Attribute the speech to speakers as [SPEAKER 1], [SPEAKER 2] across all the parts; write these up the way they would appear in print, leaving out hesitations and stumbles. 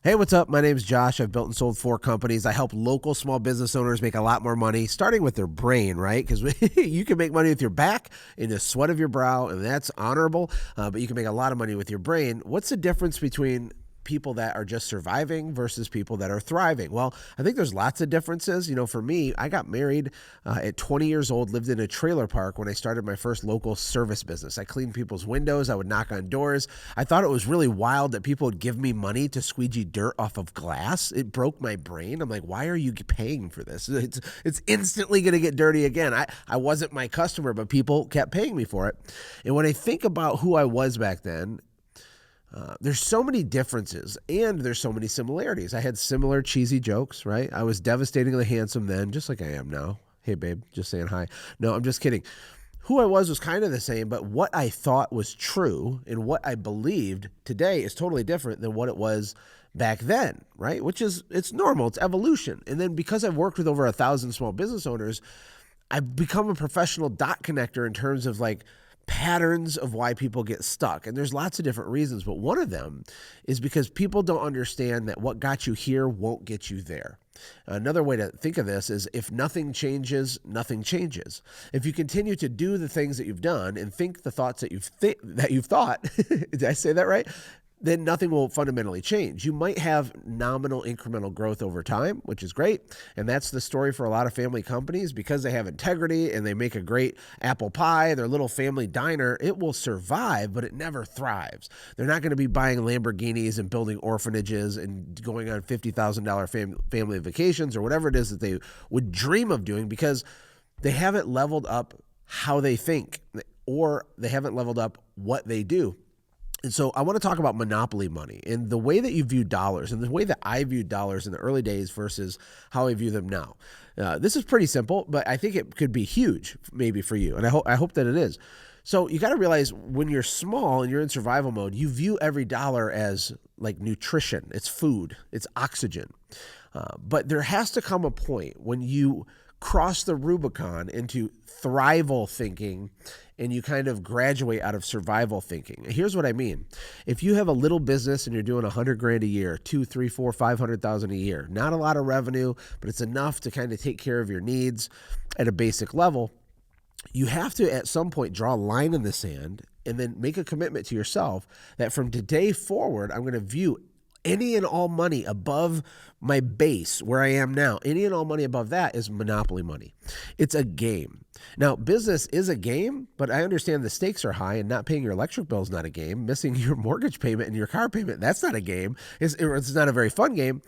[SPEAKER 1] Hey, what's up? My name's Josh. I've built and sold 4 companies. I help local small business owners make a lot more money, starting with their brain, right? Because you can make money with your back in the sweat of your brow, and that's honorable, but you can make a lot of money with your brain. What's the difference between people that are just surviving versus people that are thriving? Well, I think there's lots of differences. You know, for me, I got married at 20 years old, lived in a trailer park when I started my first local service business. I cleaned people's windows. I would knock on doors. I thought it was really wild that people would give me money to squeegee dirt off of glass. It broke my brain. I'm like, why are you paying for this? It's instantly going to get dirty again. I wasn't my customer, but people kept paying me for it. And when I think about who I was back then, there's so many differences and there's so many similarities. I had similar cheesy jokes, right? I was devastatingly handsome then, just like I am now. Hey, babe, just saying hi. No, I'm just kidding. Who I was kind of the same, but what I thought was true and what I believed today is totally different than what it was back then, right? Which is, it's normal, it's evolution. And then because I've worked with over 1,000 small business owners, I've become a professional dot connector in terms of like patterns of why people get stuck. And there's lots of different reasons, but one of them is because people don't understand that what got you here won't get you there. Another way to think of this is if nothing changes, nothing changes. If you continue to do the things that you've done and think the thoughts that you've thought, did I say that right? Then nothing will fundamentally change. You might have nominal incremental growth over time, which is great. And that's the story for a lot of family companies because they have integrity and they make a great apple pie, their little family diner. It will survive, but it never thrives. They're not going to be buying Lamborghinis and building orphanages and going on $50,000 family vacations or whatever it is that they would dream of doing because they haven't leveled up how they think or they haven't leveled up what they do. And so I want to talk about monopoly money and the way that you view dollars and the way that I viewed dollars in the early days versus how I view them now. This is pretty simple, but I think it could be huge maybe for you. And I hope that it is. So you got to realize when you're small and you're in survival mode, you view every dollar as like nutrition. It's food. It's oxygen. But there has to come a point when you cross the Rubicon into thrival thinking and you kind of graduate out of survival thinking. Here's what I mean. If you have a little business and you're doing $100,000 a year, 2, 3, 4, 500,000 a year, not a lot of revenue, but it's enough to kind of take care of your needs at a basic level, you have to at some point draw a line in the sand and then make a commitment to yourself that from today forward, I'm going to view any and all money above my base where I am now, any and all money above that is monopoly money. It's a game. Now, business is a game, but I understand the stakes are high and not paying your electric bill is not a game. Missing your mortgage payment and your car payment, that's not a game. It's not a very fun game.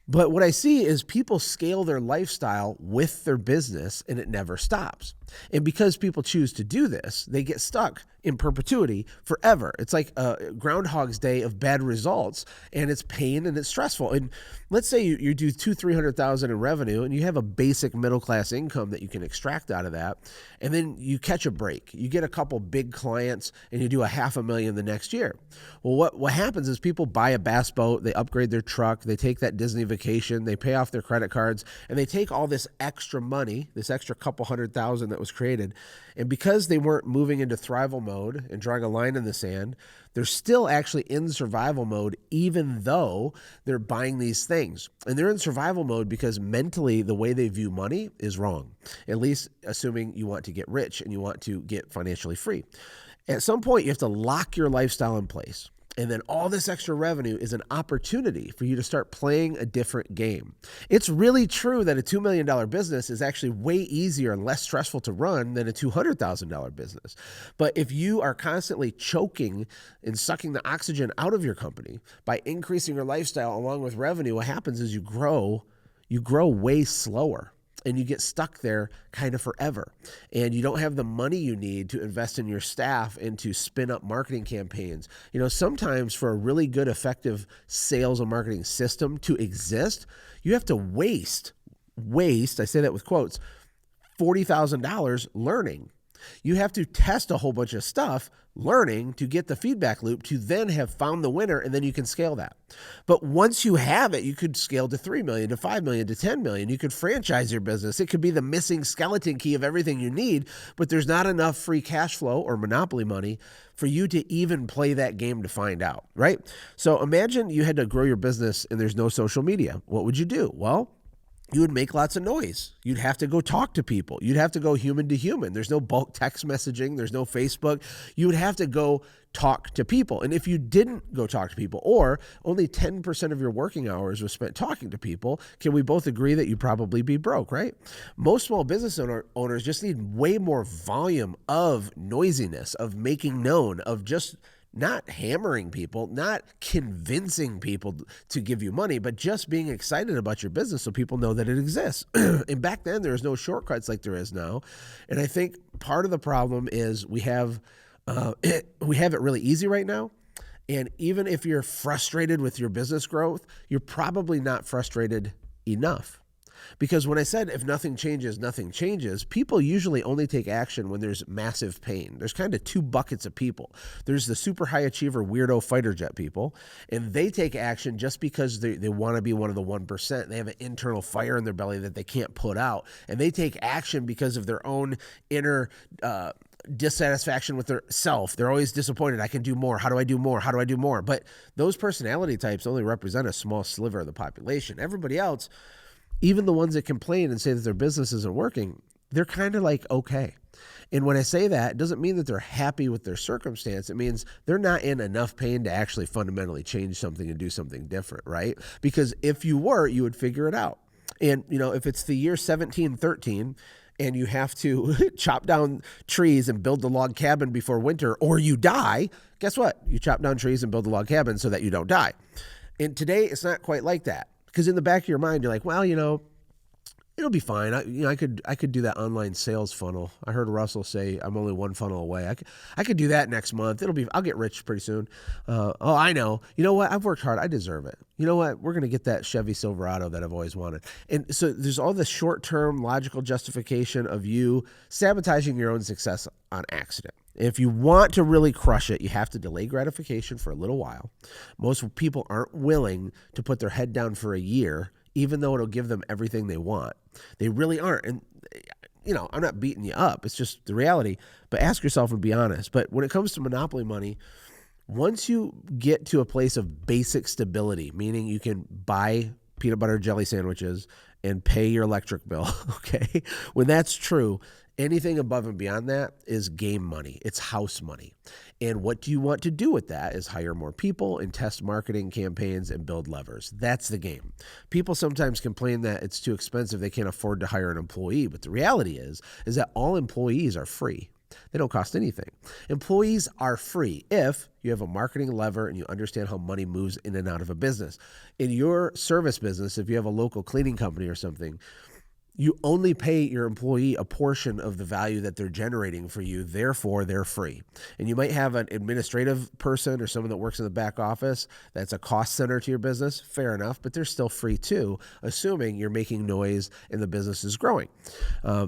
[SPEAKER 1] But what I see is people scale their lifestyle with their business and it never stops. And because people choose to do this, they get stuck in perpetuity forever. It's like a Groundhog's Day of bad results and it's pain and it's stressful. And let's say you do $200,000-300,000 in revenue and you have a basic middle-class income that you can extract out of that. And then you catch a break. You get a couple big clients and you do $500,000 the next year. Well, what happens is people buy a bass boat, they upgrade their truck, they take that Disney vacation, they pay off their credit cards, and they take all this extra money, this extra couple $100,000 that was created, and because they weren't moving into thrival mode and drawing a line in the sand, they're still actually in survival mode even though they're buying these things. And they're in survival mode because mentally the way they view money is wrong, at least assuming you want to get rich and you want to get financially free. At some point, you have to lock your lifestyle in place. And then all this extra revenue is an opportunity for you to start playing a different game. It's really true that a $2 million business is actually way easier and less stressful to run than a $200,000 business. But if you are constantly choking and sucking the oxygen out of your company by increasing your lifestyle along with revenue, what happens is you grow way slower. And you get stuck there kind of forever. And you don't have the money you need to invest in your staff and to spin up marketing campaigns. You know, sometimes for a really good, effective sales and marketing system to exist, you have to waste, I say that with quotes, $40,000 learning. You have to test a whole bunch of stuff, learning to get the feedback loop to then have found the winner, and then you can scale that. But once you have it, you could scale to 3 million, to 5 million, to 10 million. You could franchise your business. It could be the missing skeleton key of everything you need, but there's not enough free cash flow or monopoly money for you to even play that game to find out, right? So imagine you had to grow your business and there's no social media. What would you do? Well, you would make lots of noise. You'd have to go talk to people. You'd have to go human to human. There's no bulk text messaging. There's no Facebook. You would have to go talk to people. And if you didn't go talk to people, or only 10% of your working hours was spent talking to people, can we both agree that you'd probably be broke, right? Most small business owners just need way more volume of noisiness, of making known, of just not hammering people, not convincing people to give you money, but just being excited about your business so people know that it exists. And back then, there was no shortcuts like there is now. And I think part of the problem is we have it really easy right now. And even if you're frustrated with your business growth, you're probably not frustrated enough. Because when I said if nothing changes, nothing changes, people usually only take action when there's massive pain. There's kind of two buckets of people. There's the super high achiever, weirdo fighter jet people, and they take action just because they want to be one of the 1%. They have an internal fire in their belly that they can't put out, and they take action because of their own inner dissatisfaction with their self. They're always disappointed. I can do more. How do I do more? How do I do more? But those personality types only represent a small sliver of the population. Everybody else, even the ones that complain and say that their business isn't working, they're kind of like, okay. And when I say that, it doesn't mean that they're happy with their circumstance. It means they're not in enough pain to actually fundamentally change something and do something different, right? Because if you were, you would figure it out. And, if it's the year 1713 and you have to chop down trees and build the log cabin before winter, or you die, guess what? You chop down trees and build the log cabin so that you don't die. And today, it's not quite like that. Because in the back of your mind, you're like, well, it'll be fine. I could do that online sales funnel. I heard Russell say I'm only one funnel away. I could do that next month. I'll get rich pretty soon. I know. You know what? I've worked hard. I deserve it. You know what? We're going to get that Chevy Silverado that I've always wanted. And so there's all this short-term logical justification of you sabotaging your own success on accident. If you want to really crush it, you have to delay gratification for a little while. Most people aren't willing to put their head down for a year, even though it'll give them everything they want. They really aren't. And, I'm not beating you up. It's just the reality. But ask yourself and be honest. But when it comes to monopoly money, once you get to a place of basic stability, meaning you can buy peanut butter jelly sandwiches and pay your electric bill, okay? When that's true, anything above and beyond that is game money. It's house money. And what do you want to do with that is hire more people and test marketing campaigns and build levers. That's the game. People sometimes complain that it's too expensive. They can't afford to hire an employee. But the reality is that all employees are free. They don't cost anything. Employees are free if you have a marketing lever and you understand how money moves in and out of a business. In your service business, if you have a local cleaning company or something, you only pay your employee a portion of the value that they're generating for you. Therefore, they're free. And you might have an administrative person or someone that works in the back office that's a cost center to your business. Fair enough, but they're still free too, assuming you're making noise and the business is growing.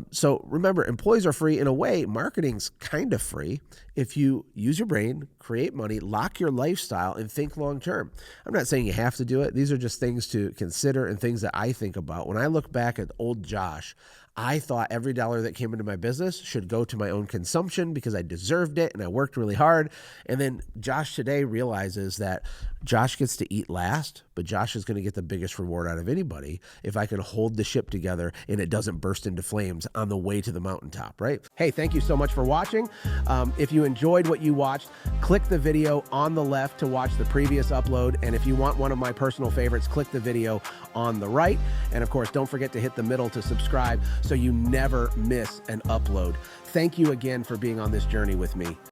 [SPEAKER 1] So remember, employees are free. In a way, marketing's kind of free if you use your brain, create money, lock your lifestyle, and think long-term. I'm not saying you have to do it. These are just things to consider and things that I think about. When I look back at old Josh, I thought every dollar that came into my business should go to my own consumption because I deserved it and I worked really hard. And then Josh today realizes that Josh gets to eat last, but Josh is going to get the biggest reward out of anybody if I can hold the ship together and it doesn't burst into flames on the way to the mountaintop, right? Hey, thank you so much for watching. If you enjoyed what you watched, click the video on the left to watch the previous upload. And if you want one of my personal favorites, click the video on the right. And of course, don't forget to hit the middle to subscribe so you never miss an upload. Thank you again for being on this journey with me.